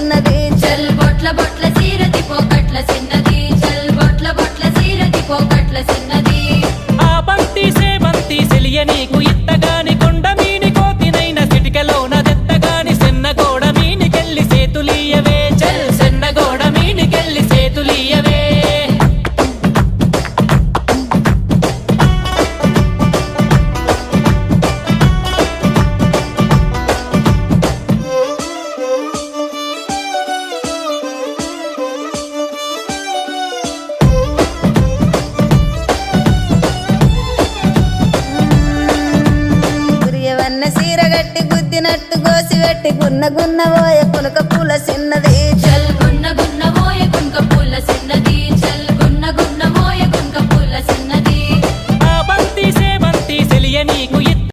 చిన్నది చల్ బొట్ల బొట్ల సీరది పోకట్ల చిన్నది చల్ బొట్ల బొట్ల సీరది పోకట్ల చిన్నది ఆ బంతి సేమంతి సెలియ నీకు ఇత్తగాని కొండ మీని కోతినైన సిటికలోన దెత్తగాని సెన్నగోడ మీనికెళ్ళి సేతులీయవే చల్ సెన్నగోడ మీనికెళ్ళి సేతులీయవే గురియవన్న సీరగట్టి గుద్దినట్టు గోసి పెట్టి గున్న గున్న పోయ పులక పూల చిన్నది